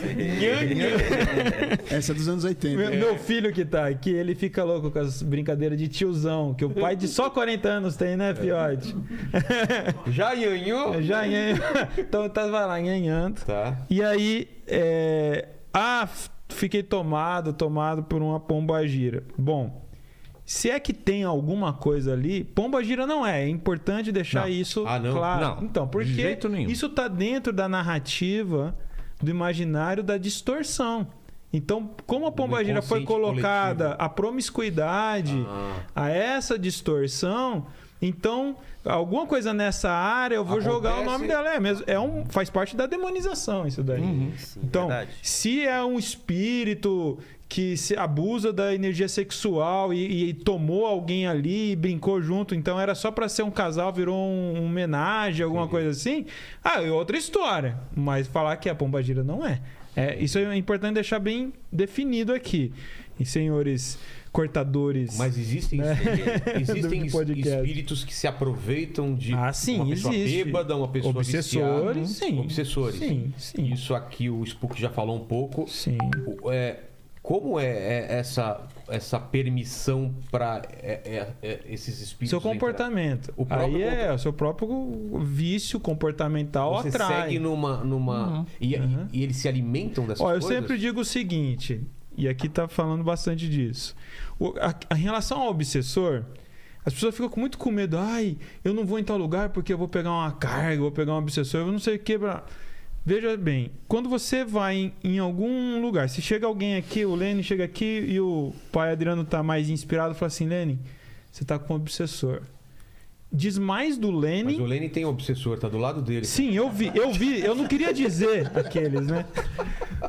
Essa é dos anos 80. Meu filho que tá aqui, ele fica louco com as brincadeiras de tiozão, que o pai de só 40 anos tem, né, fiote? Já nhanhou? Já nhanhou. Então tava lá nhanhando. Tá. E aí, fiquei tomado por uma pombagira. Bom, se é que tem alguma coisa ali, pombagira não é. É importante deixar Não. isso Não? claro. Não, Então, de porque jeito nenhum. isso tá dentro da narrativa do imaginário da distorção. Então, como a pombagira foi inconsciente colocada coletivo. a promiscuidade, a essa distorção, então alguma coisa nessa área eu vou jogar o nome dela. Faz parte da demonização isso daí. Sim, Então, verdade. se é um espírito que se abusa da energia sexual e tomou alguém ali e brincou junto, então era só pra ser um casal, virou um homenagem, alguma coisa assim, é outra história. Mas falar que a pombagira não é. Isso é importante deixar bem definido aqui. E senhores cortadores... Mas existem, existem do podcast. espíritos que se aproveitam de sim, uma pessoa existe. bêbada, uma pessoa Obsessores, viciada. sim. Obsessores. Sim. Isso aqui o Spook já falou um pouco. Sim. Como é essa permissão para esses espíritos? Seu comportamento. O próprio Aí o seu próprio vício comportamental Você atrai. segue numa... E eles se alimentam dessas Ó, eu coisas? sempre digo o seguinte, e aqui tá falando bastante disso. Em relação ao obsessor, as pessoas ficam muito com medo. Ai, eu não vou em tal lugar porque eu vou pegar uma carga, vou pegar um obsessor, eu não sei o que. Veja bem, quando você vai em algum lugar, se chega alguém aqui, o Lene chega aqui e o pai Adriano tá mais inspirado, fala assim: Lene, você tá com um obsessor. Diz mais do Lene. Mas o Lene tem um obsessor, tá do lado dele. Sim, eu vi, eu não queria dizer aqueles, né?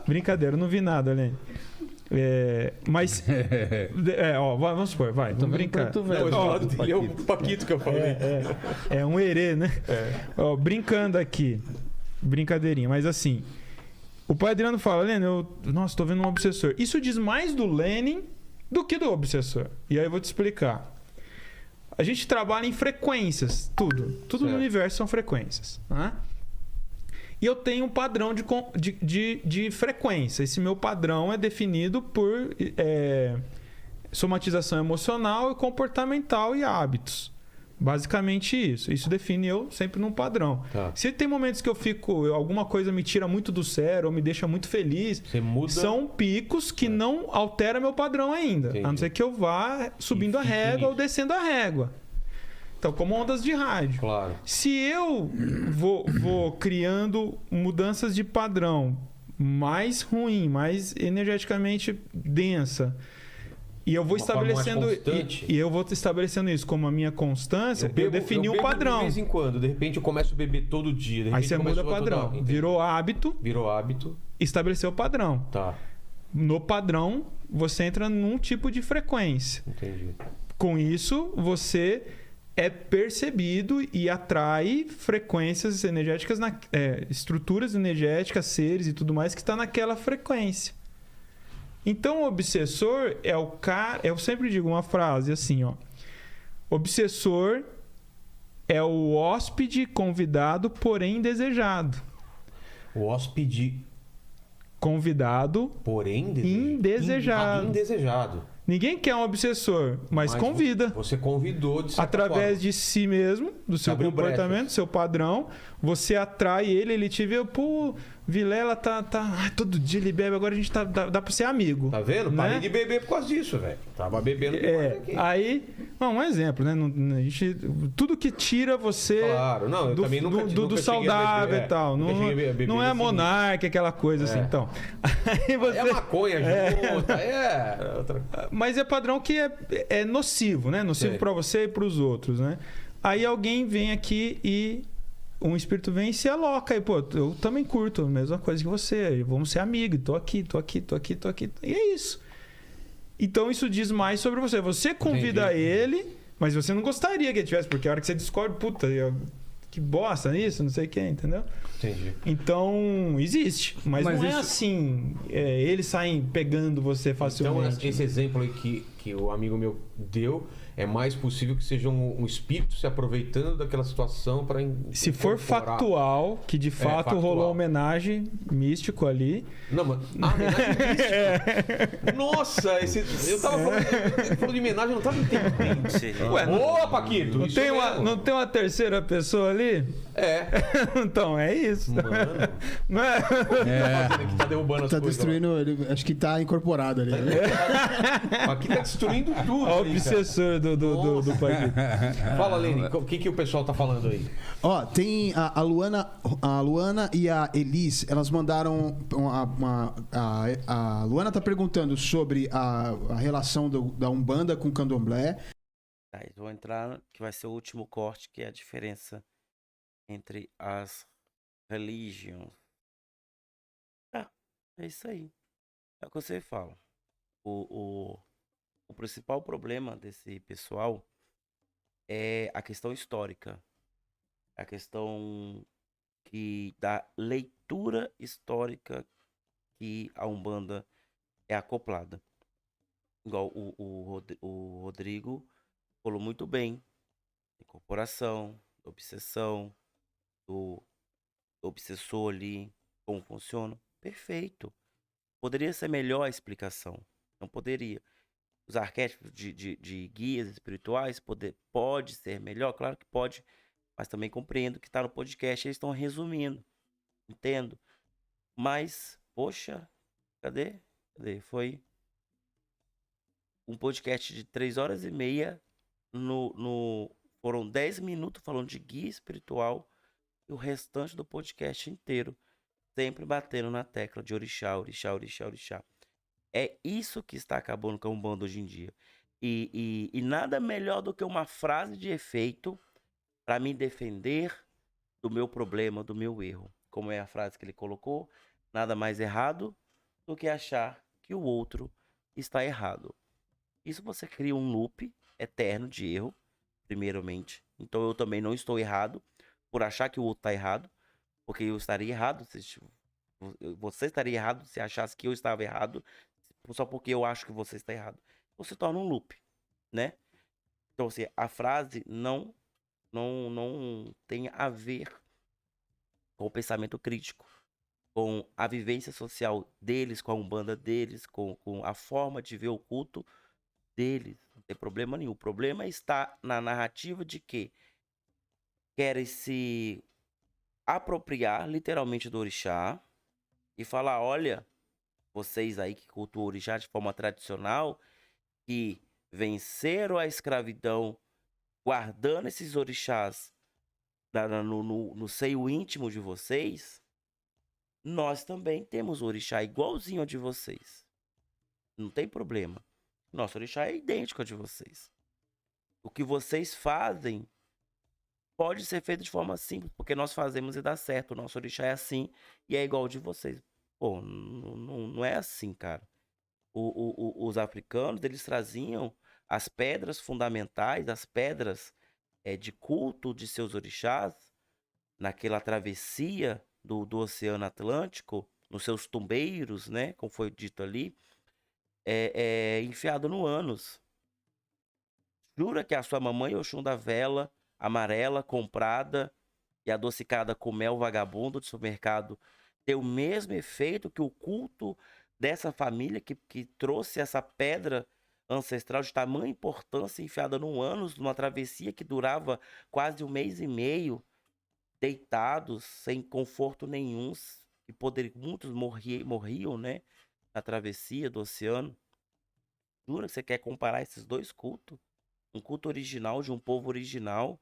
Brincadeira, eu não vi nada, Lene. Mas. Vamos supor, vamos brincar. Não, mas do lado dele é o Paquito que eu falei. É um herê, né? Ó, brincando aqui. Brincadeirinha, mas assim. O pai Adriano fala: Lene, nossa, tô vendo um obsessor. Isso diz mais do Lenin do que do obsessor. E aí eu vou te explicar. A gente trabalha em frequências, tudo Certo. no universo são frequências, né? E eu tenho um padrão de frequência. Esse meu padrão é definido por somatização emocional, comportamental e hábitos. Basicamente isso. Isso define eu sempre num padrão. Tá. Se tem momentos que eu fico... Alguma coisa me tira muito do sério ou me deixa muito feliz... Você muda... São picos que não alteram meu padrão ainda. Entendi. A não ser que eu vá subindo a fique régua nisso. ou descendo a régua. Então, como ondas de rádio. Claro. Se eu vou criando mudanças de padrão mais ruim, mais energeticamente densa, E eu vou Uma forma mais estabelecendo constante. e eu vou estabelecendo isso como a minha constância. Eu defini um bebo padrão. De vez em quando, de repente eu começo a beber todo dia. De Aí repente você muda o começou a padrão. toda- Virou hábito, Virou hábito. estabeleceu o padrão. Tá, No padrão, você entra num tipo de frequência. entendi. Com isso, você é percebido e atrai frequências energéticas, estruturas energéticas, seres e tudo mais que está naquela frequência. Então, o obsessor é o cara... Eu sempre digo uma frase assim, ó. Obsessor é o hóspede convidado, porém indesejado. O hóspede, Convidado, porém, Indesejado. Indesejado. ninguém quer um obsessor, mas convida. Você convidou de certa Através forma. de si mesmo, do seu Abriu comportamento, brechas. do seu padrão, você atrai ele te vê, pô, Vilela todo dia ele bebe, agora a gente dá pra ser amigo. Tá vendo? né? Parei de beber por causa disso, velho. Tava bebendo demais aqui. Aí, um exemplo, né? A gente, tudo que tira você Claro, não, eu do, também nunca do cheguei a saudável beber, e tal. nunca cheguei a beber Não é desse monarca, aquela coisa assim. Então, aí você... É maconha junto, outra... Mas é padrão que é nocivo, né? Nocivo Sei. pra você e pros outros, né? Aí alguém vem aqui e um espírito vem e se aloca. E, pô, eu também curto a mesma coisa que você. Vamos ser amigos. Tô aqui. E é isso. Então isso diz mais sobre você. Você convida Entendi. ele, mas você não gostaria que ele tivesse, porque a hora que você descobre, puta, que bosta isso, não sei o que, entendeu? Entendi. Então, existe. Mas não é isso- assim, eles saem pegando você Então, facilmente. esse exemplo aí que o amigo meu deu, é mais possível que seja um espírito se aproveitando daquela situação para Se for factual, que de fato factual. rolou homenagem místico ali. Não, mas... homenagem mística? Nossa, eu tava falando... Ele falou de homenagem, eu não tava entendendo. Seria. Ué, Ô, Paquito! Não isso tem, mesmo. não tem uma terceira pessoa ali? É. Então, é isso. Mano, Não é? que tá derrubando as Tá coisas. destruindo, acho que tá incorporado ali. Ó. Aqui tá destruindo tudo. O aí, cara. obsessor do Paquito. Fala, Lene, o que o pessoal tá falando aí? Ó, tem a Luana e a Elis, elas mandaram a Luana tá perguntando sobre a relação da Umbanda com o Candomblé. Tá, eu vou entrar, que vai ser o último corte, que é a diferença entre as religions. É isso aí. É o que você fala. O principal problema desse pessoal é a questão histórica. A questão da leitura histórica que a Umbanda é acoplada. Igual o Rodrigo falou muito bem. Incorporação, obsessão, do obsessor ali, como funciona. Perfeito. Poderia ser melhor a explicação. Não poderia. Os arquétipos de guias espirituais pode ser melhor? Claro que pode. Mas também compreendo que está no podcast. Eles estão resumindo. Entendo. Mas, poxa, cadê? Foi um podcast de 3h30. Foram 10 minutos falando de guia espiritual. E o restante do podcast inteiro sempre batendo na tecla de orixá, orixá, orixá, orixá. É isso que está acabando com a Umbanda hoje em dia. E nada melhor do que uma frase de efeito para me defender do meu problema, do meu erro. Como é a frase que ele colocou, nada mais errado do que achar que o outro está errado. Isso você cria um loop eterno de erro, primeiramente. Então eu também não estou errado por achar que o outro está errado, porque eu estaria errado, você estaria errado se achasse que eu estava errado, só porque eu acho que você está errado. Você torna um loop, né? Então, assim, a frase não tem a ver com o pensamento crítico, com a vivência social deles, com a Umbanda deles, com a forma de ver o culto deles. Não tem problema nenhum. O problema está na narrativa de que querem se apropriar literalmente do orixá e falar, olha, vocês aí que cultuam o orixá de forma tradicional, que venceram a escravidão guardando esses orixás no seio íntimo de vocês, nós também temos orixá igualzinho ao de vocês. Não tem problema. Nosso orixá é idêntico ao de vocês. O que vocês fazem pode ser feito de forma simples, porque nós fazemos e dá certo. O nosso orixá é assim e é igual ao de vocês. Pô, não é assim, cara. Os africanos, eles traziam as pedras fundamentais, as pedras de culto de seus orixás, naquela travessia do Oceano Atlântico, nos seus tumbeiros, né, como foi dito ali, enfiado no ânus. Jura que a sua mamãe Oxum da vela amarela, comprada e adocicada com mel vagabundo de supermercado, tem o mesmo efeito que o culto dessa família que trouxe essa pedra ancestral de tamanha importância enfiada no ânus, numa travessia que durava quase 1 mês e meio, deitados, sem conforto nenhum, e muitos morriam, né, na travessia do oceano. Jura que você quer comparar esses dois cultos? Um culto original de um povo original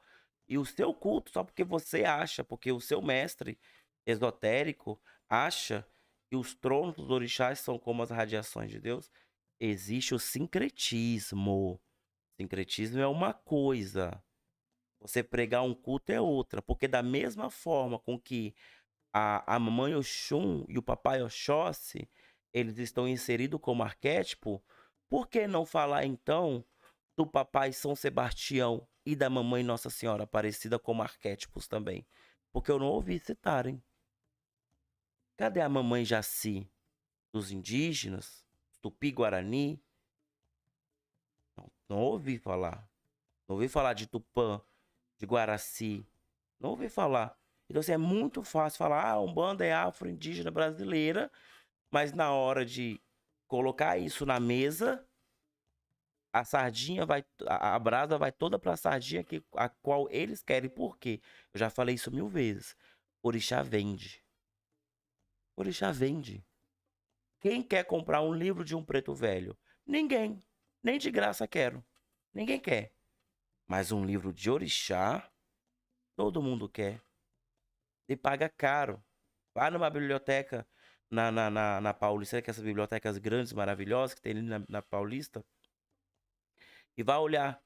e o seu culto, só porque você acha, porque o seu mestre esotérico acha que os tronos dos orixás são como as radiações de Deus. Existe o sincretismo. Sincretismo é uma coisa, você pregar um culto é outra, porque da mesma forma com que a mamãe Oxum e o papai Oxóssi, eles estão inseridos como arquétipo, por que não falar então do papai São Sebastião e da mamãe Nossa Senhora Aparecida como arquétipos também? Porque eu não ouvi citarem. Cadê a mamãe Jaci dos indígenas, Tupi-Guarani? Não ouvi falar. Não ouvi falar de Tupã, de Guaraci. Não ouvi falar. Então, assim, é muito fácil falar, a Umbanda é afro-indígena brasileira, mas na hora de colocar isso na mesa, a sardinha vai, a brasa vai toda para a sardinha a qual eles querem. Por quê? Eu já falei isso 1000 vezes. Orixá vende. Orixá vende. Quem quer comprar um livro de um preto velho? Ninguém. Nem de graça quero. Ninguém quer. Mas um livro de orixá, todo mundo quer. E paga caro. Vai numa biblioteca na Paulista, que essas bibliotecas grandes, maravilhosas, que tem ali na Paulista, e vai olhar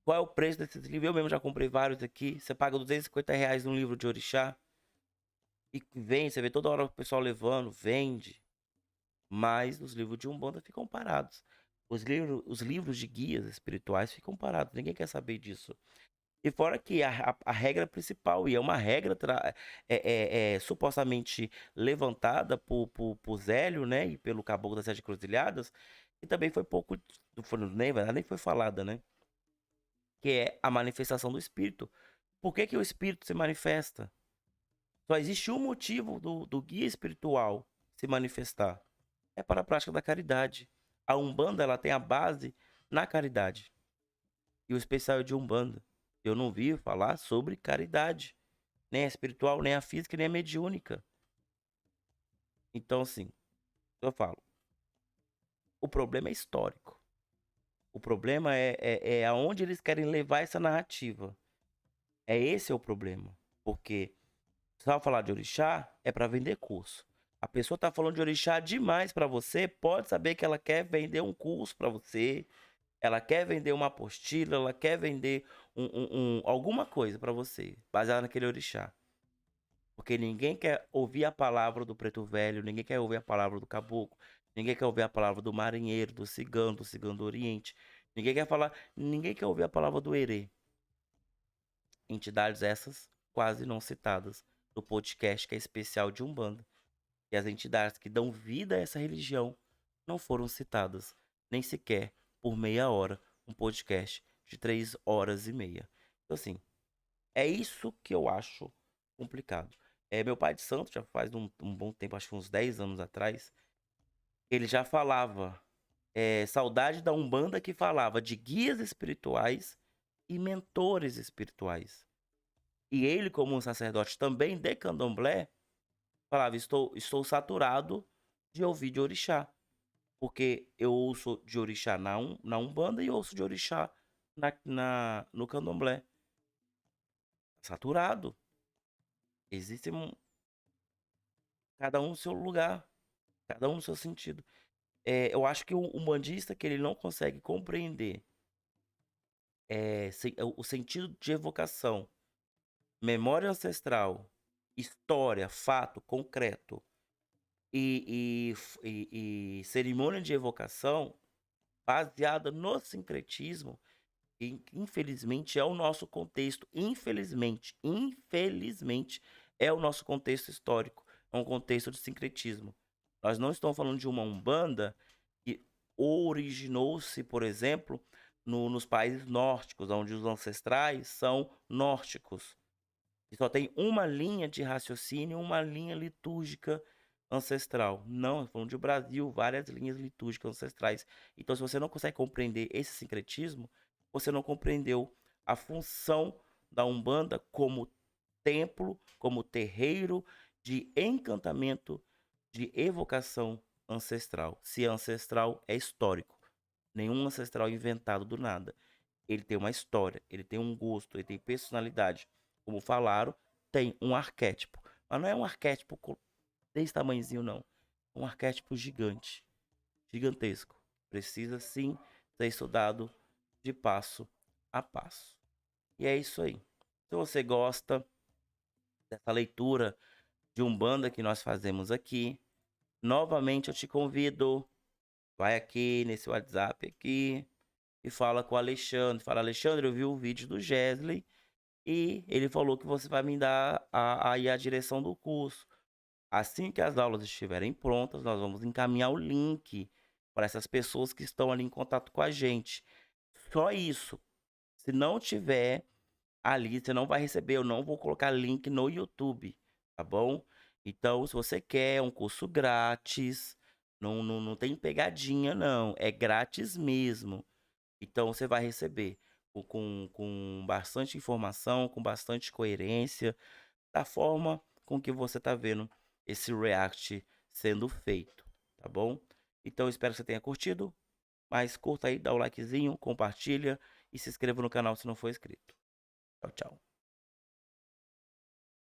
qual é o preço desses livros. Eu mesmo já comprei vários aqui. Você paga R$250 num livro de orixá. E vem, você vê toda hora o pessoal levando, vende. Mas os livros de Umbanda ficam parados. Os livros de guias espirituais ficam parados. Ninguém quer saber disso. E fora que a regra principal, e é uma regra supostamente levantada por Zélio, né? E pelo Caboclo das Sete Cruzilhadas, e também foi pouco, nem foi falada, né? Que é a manifestação do espírito. Por que o espírito se manifesta? Só existe um motivo do guia espiritual se manifestar. É para a prática da caridade. A Umbanda, ela tem a base na caridade. E o especial é de Umbanda. Eu não vi falar sobre caridade. Nem a espiritual, nem a física, nem a mediúnica. Então, assim, eu falo. O problema é histórico. O problema é aonde eles querem levar essa narrativa. Esse é o problema. Porque só falar de orixá é para vender curso. A pessoa tá falando de orixá demais para você, pode saber que ela quer vender um curso para você, ela quer vender uma apostila, ela quer vender alguma coisa para você, baseada naquele orixá. Porque ninguém quer ouvir a palavra do preto velho, ninguém quer ouvir a palavra do caboclo, ninguém quer ouvir a palavra do marinheiro, do cigano do Oriente, ninguém quer ouvir a palavra do herê. Entidades essas quase não citadas no podcast que é especial de Umbanda. E as entidades que dão vida a essa religião não foram citadas, nem sequer por meia hora, um podcast de 3 horas e meia. Então, assim, é isso que eu acho complicado. Meu pai de santo, já faz um bom tempo, acho que uns 10 anos atrás, ele já falava, saudade da Umbanda que falava de guias espirituais e mentores espirituais. E ele, como um sacerdote também de candomblé, falava, estou saturado de ouvir de orixá. Porque eu ouço de orixá na Umbanda e ouço de orixá no candomblé. Saturado. Existe cada um no seu lugar. Cada um no seu sentido. eu acho que o umbandista que ele não consegue compreender o sentido de evocação, memória ancestral, história, fato concreto e cerimônia de evocação baseada no sincretismo, que infelizmente é o nosso contexto, infelizmente é o nosso contexto histórico, é um contexto de sincretismo. Nós não estamos falando de uma umbanda que originou-se, por exemplo, nos países nórdicos, onde os ancestrais são nórdicos. E só tem uma linha de raciocínio, uma linha litúrgica ancestral. Não, falando de Brasil, várias linhas litúrgicas ancestrais. Então, se você não consegue compreender esse sincretismo, você não compreendeu a função da Umbanda como templo, como terreiro de encantamento, de evocação ancestral. Se ancestral é histórico. Nenhum ancestral é inventado do nada. Ele tem uma história, ele tem um gosto, ele tem personalidade. Como falaram, tem um arquétipo. Mas não é um arquétipo desse tamanhozinho, não. É um arquétipo gigante. Gigantesco. Precisa, sim, ser estudado de passo a passo. E é isso aí. Se você gosta dessa leitura de Umbanda que nós fazemos aqui, novamente eu te convido, vai aqui nesse WhatsApp aqui e fala com o Alexandre. Fala, Alexandre, eu vi o vídeo do Gesley e ele falou que você vai me dar a direção do curso. Assim que as aulas estiverem prontas, nós vamos encaminhar o link para essas pessoas que estão ali em contato com a gente. Só isso. Se não tiver ali, você não vai receber. Eu não vou colocar link no YouTube, tá bom? Então, se você quer um curso grátis, não tem pegadinha, não. É grátis mesmo. Então, você vai receber com bastante informação, com bastante coerência, da forma com que você está vendo esse react sendo feito, tá bom? Então, espero que você tenha curtido. Mas curta aí, dá o likezinho, compartilha e se inscreva no canal se não for inscrito. Tchau, tchau.